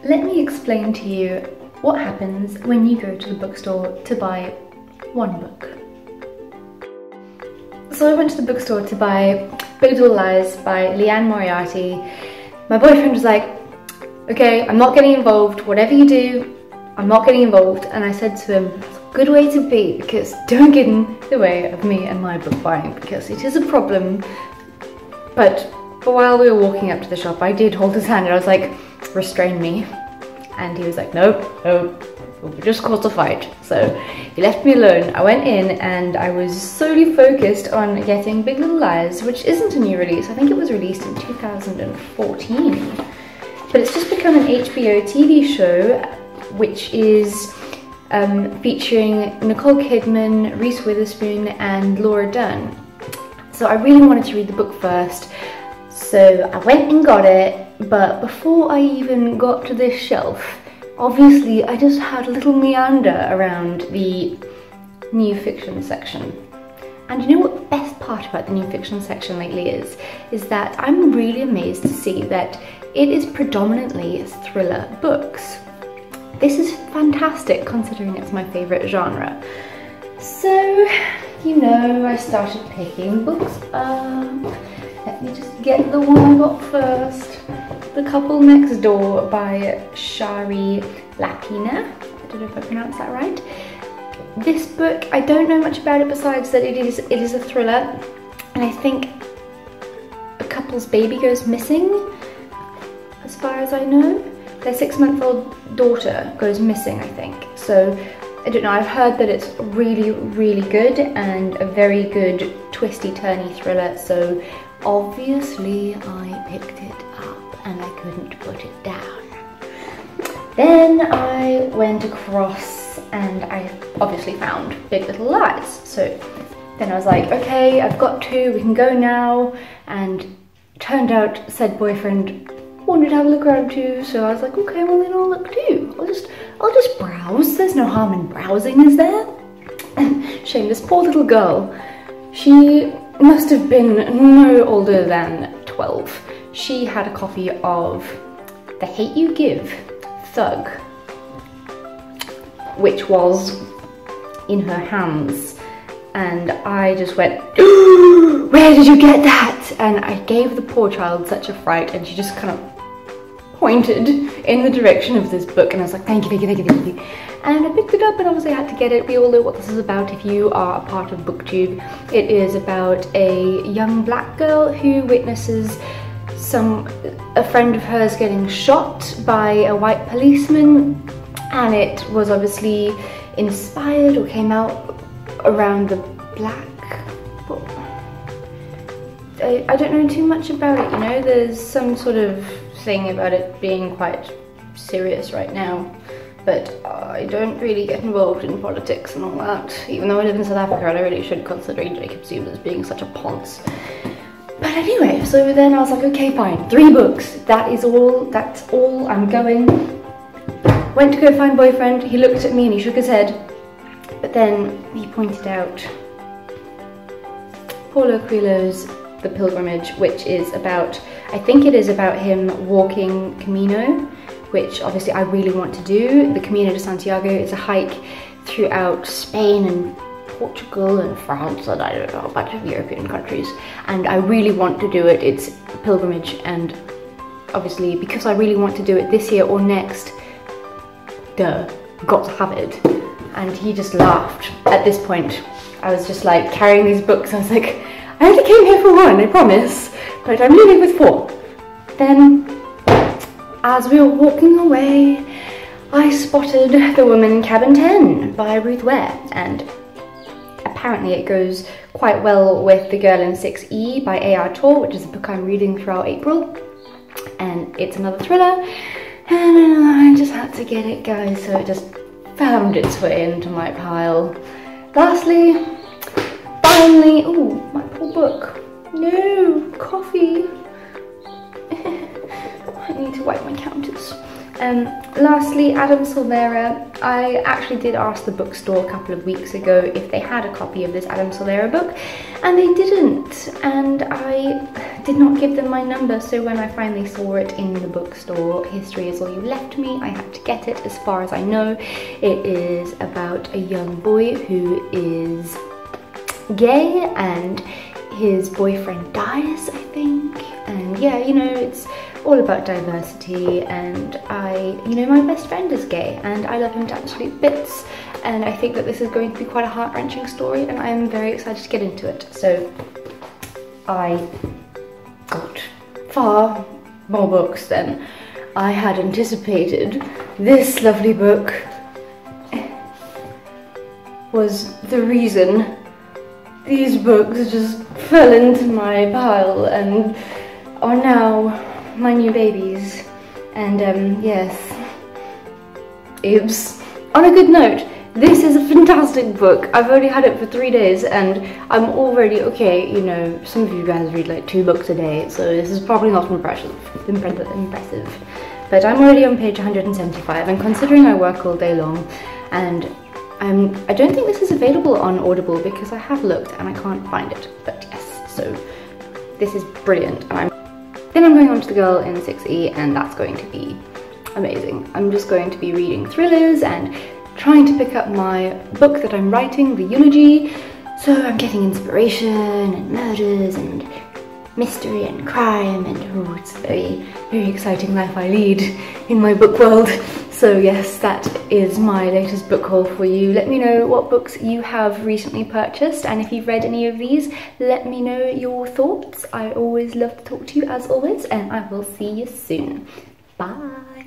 Let me explain to you what happens when you go to the bookstore to buy one book. So I went to the bookstore to buy Big Little Lies by Leanne Moriarty. My boyfriend was like, okay, I'm not getting involved, whatever you do, I'm not getting involved. And I said to him, it's a good way to be, because don't get in the way of me and my book buying, because it is a problem. But while we were walking up to the shop, I did hold his hand and I was like, restrain me. And he was like, nope, we'll just cause a fight. So he left me alone. I went in and I was solely focused on getting Big Little Lies, which isn't a new release. I think it was released in 2014. But it's just become an HBO TV show, which is featuring Nicole Kidman, Reese Witherspoon and Laura Dern. So I really wanted to read the book first. So I went and got it, but before I even got to this shelf, obviously I just had a little meander around the new fiction section. And you know what the best part about the new fiction section lately is that I'm really amazed to see that it is predominantly thriller books. This is fantastic considering it's my favourite genre. So, you know, I started picking books up. Let me just get the one I got first. The Couple Next Door by Shari Lapina. I don't know if I pronounced that right. This book, I don't know much about it besides that it is a thriller, and I think a couple's baby goes missing, as far as I know. Their 6-month-old daughter goes missing, I think. So, I don't know, I've heard that it's really, really good and a very good twisty-turny thriller, so obviously I picked it up and I couldn't put it down. Then I went across and I obviously found Big Little Lies. So then I was like, okay, I've got two, we can go now. And turned out said boyfriend wanted to have a look around too, so I was like, okay, well then I'll look too. I'll just browse. There's no harm in browsing, is there? And shame, this poor little girl, she must have been no older than 12. She had a copy of The Hate You Give, Thug, which was in her hands, and I just went, where did you get that? And I gave the poor child such a fright, and she just kind of pointed in the direction of this book, and I was like, thank you, thank you, thank you, thank you. And I picked it up, and obviously I had to get it. We all know what this is about if you are a part of BookTube. It is about a young black girl who witnesses a friend of hers getting shot by a white policeman, and it was obviously inspired or came out around the black book. I don't know too much about it, you know, there's some sort of thing about it being quite serious right now, but I don't really get involved in politics and all that, even though I live in South Africa and I really should, considering Jacob Zuma as being such a ponce. But anyway, so then I was like, okay, fine, 3 books, that's all, I'm going. Went to go find boyfriend, he looked at me and he shook his head, but then he pointed out Paulo Coelho's The Pilgrimage, which is about, I think it is about him walking Camino, which obviously I really want to do. The Camino de Santiago is a hike throughout Spain and Portugal and France and I don't know, a bunch of European countries, and I really want to do it. It's a pilgrimage, and obviously because I really want to do it this year or next, duh, got to have it. And he just laughed. At this point I was just like carrying these books, I was like, I only came here for 1, I promise, but I'm leaving with 4. Then as we were walking away, I spotted The Woman in Cabin 10 by Ruth Ware, and apparently it goes quite well with The Girl in 6E by A.R. Tor, which is a book I'm reading throughout April, and it's another thriller, and I just had to get it, guys, so it just found its way into my pile. Lastly, finally, ooh, my poor book. No, coffee. I need to wipe my counters. Lastly, Adam Solera. I actually did ask the bookstore a couple of weeks ago if they had a copy of this Adam Solera book, and they didn't, and I did not give them my number, so when I finally saw it in the bookstore, History Is All You Left Me, I had to get it. As far as I know, it is about a young boy who is gay and his boyfriend dies, I think, and yeah, you know, it's all about diversity, and my best friend is gay and I love him to absolute bits, and I think that this is going to be quite a heart-wrenching story, and I am very excited to get into it. So I got far more books than I had anticipated. This lovely book was the reason these books just fell into my pile and are now my new babies. And yes, oops. On a good note, this is a fantastic book. I've only had it for 3 days and I'm already, okay, you know, some of you guys read like 2 books a day, so this is probably not impressive. But I'm already on page 175, and considering I work all day long, and I don't think this is available on Audible because I have looked and I can't find it, but yes, so this is brilliant. And then I'm going on to The Girl in 6E, and that's going to be amazing. I'm just going to be reading thrillers and trying to pick up my book that I'm writing, the eulogy, so I'm getting inspiration and murders and mystery and crime, and oh, it's a very, very exciting life I lead in my book world. So yes, that is my latest book haul for you. Let me know what books you have recently purchased, and if you've read any of these, let me know your thoughts. I always love to talk to you as always, and I will see you soon. Bye!